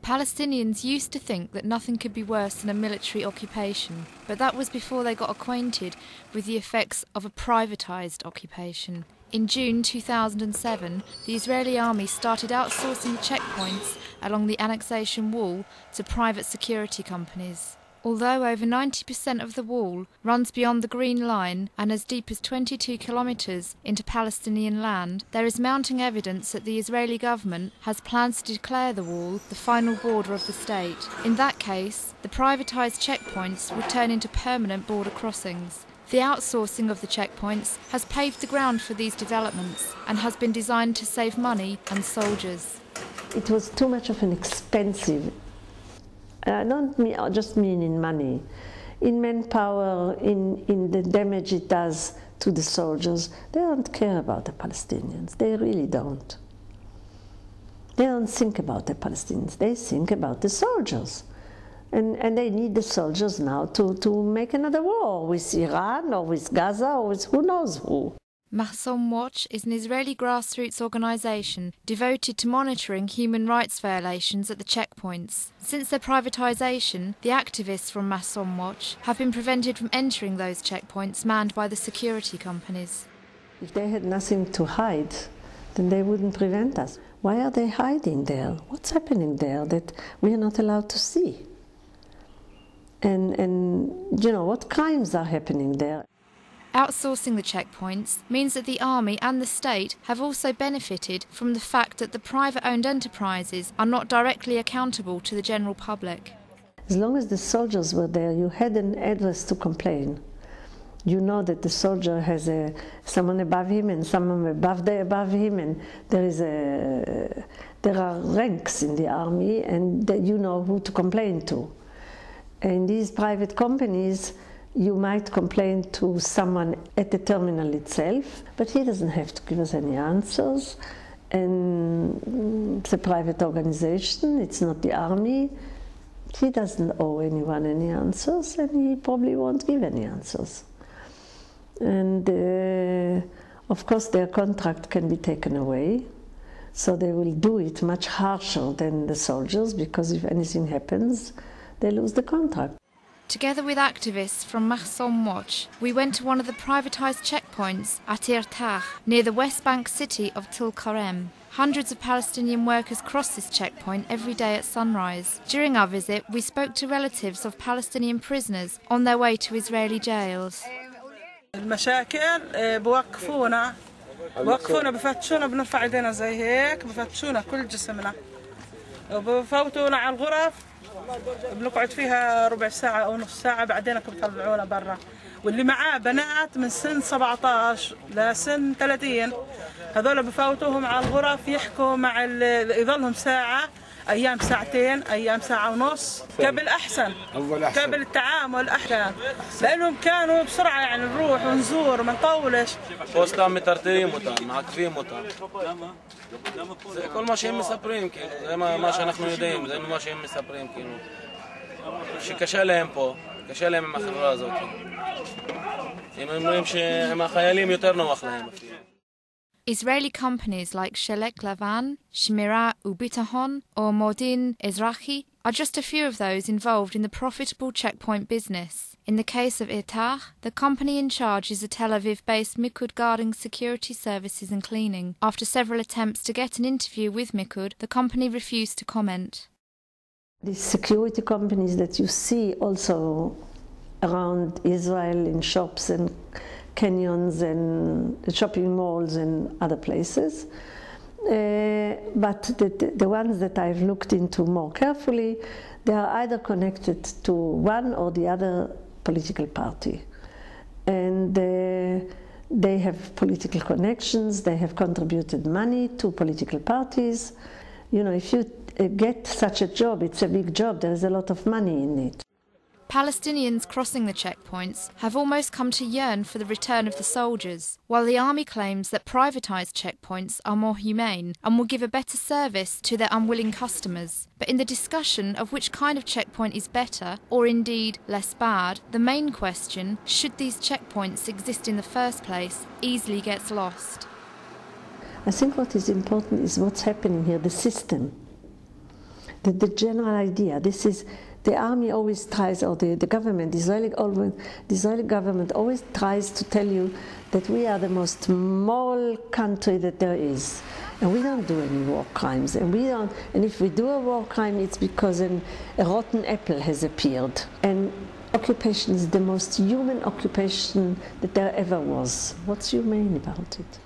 Palestinians used to think that nothing could be worse than a military occupation, but that was before they got acquainted with the effects of a privatized occupation. In June 2007, the Israeli army started outsourcing the checkpoints along the annexation wall to private security companies. Although over 90% of the wall runs beyond the Green Line and as deep as 22 kilometres into Palestinian land, there is mounting evidence that the Israeli government has plans to declare the wall the final border of the state. In that case, the privatised checkpoints would turn into permanent border crossings. The outsourcing of the checkpoints has paved the ground for these developments and has been designed to save money and soldiers. It was too much of an expensive. I don't just mean in money, in manpower, in the damage it does to the soldiers. They don't care about the Palestinians. They really don't. They don't think about the Palestinians. They think about the soldiers. And they need the soldiers now to make another war with Iran or with Gaza or with who knows who. Mahsom Watch is an Israeli grassroots organisation devoted to monitoring human rights violations at the checkpoints. Since their privatisation, the activists from Mahsom Watch have been prevented from entering those checkpoints manned by the security companies. If they had nothing to hide, then they wouldn't prevent us. Why are they hiding there? What's happening there that we are not allowed to see? And you know, what crimes are happening there? Outsourcing the checkpoints means that the army and the state have also benefited from the fact that the private-owned enterprises are not directly accountable to the general public. As long as the soldiers were there, you had an address to complain. You know that the soldier has someone above him and someone above him, and there are ranks in the army, and you know who to complain to. In these private companies, you might complain to someone at the terminal itself, but he doesn't have to give us any answers. And it's a private organization, it's not the army. He doesn't owe anyone any answers, and he probably won't give any answers. And of course their contract can be taken away, so they will do it much harsher than the soldiers, because if anything happens, they lose the contract. Together with activists from Mahsom Watch, we went to one of the privatised checkpoints at Irtah, near the West Bank city of Tulkarem. Hundreds of Palestinian workers cross this checkpoint every day at sunrise. During our visit, we spoke to relatives of Palestinian prisoners on their way to Israeli jails. المشاكل بوقفونا بفتشونا بنرفع ايدينا زي هيك بفتشونا كل جسمنا وبفوتونا على الغرف بنقعد فيها ربع ساعة أو نص ساعة بعدين بيطلعونا برا، واللي معاه بنات من سن 17 لسن 30 هذول بفوتوهم على الغرف يحكوا مع يظلهم ساعة، أيام ساعتين، أيام ساعة ونص. قبل أحسن، قبل التعامل أحسن، لأنهم كانوا بسرعة يعني نروح ونزور ما نطولش. وسطهم مترترين مطار معكفين مطار. زي كل ما شيء مسافرين زي ما שאנחנו יודעים, زي ما שהם מספרים כאילו. שקשה להם פה, קשה להם עם החברה הזאת. הם אומרים שעם החיילים יותר נוח להם אפילו. Israeli companies like Shelek Lavan, Shmira Ubitahon or Modin Ezrahi are just a few of those involved in the profitable checkpoint business. In the case of Irtah, the company in charge is a Tel Aviv-based Mikud Guarding Security Services and Cleaning. After several attempts to get an interview with Mikud, the company refused to comment. These security companies that you see also around Israel in shops and canyons and shopping malls and other places. But the ones that I've looked into more carefully, they are either connected to one or the other political party. And they have political connections, they have contributed money to political parties. You know, if you get such a job, it's a big job, there is a lot of money in it. Palestinians crossing the checkpoints have almost come to yearn for the return of the soldiers, while the army claims that privatised checkpoints are more humane and will give a better service to their unwilling customers. But in the discussion of which kind of checkpoint is better, or indeed less bad, the main question, should these checkpoints exist in the first place, easily gets lost. I think what is important is what's happening here, the system. the general idea. This is, the army always tries, or the government, the Israeli government always tries to tell you that we are the most moral country that there is. And we don't do any war crimes. And if we do a war crime, it's because a rotten apple has appeared. And occupation is the most human occupation that there ever was. What's humane about it?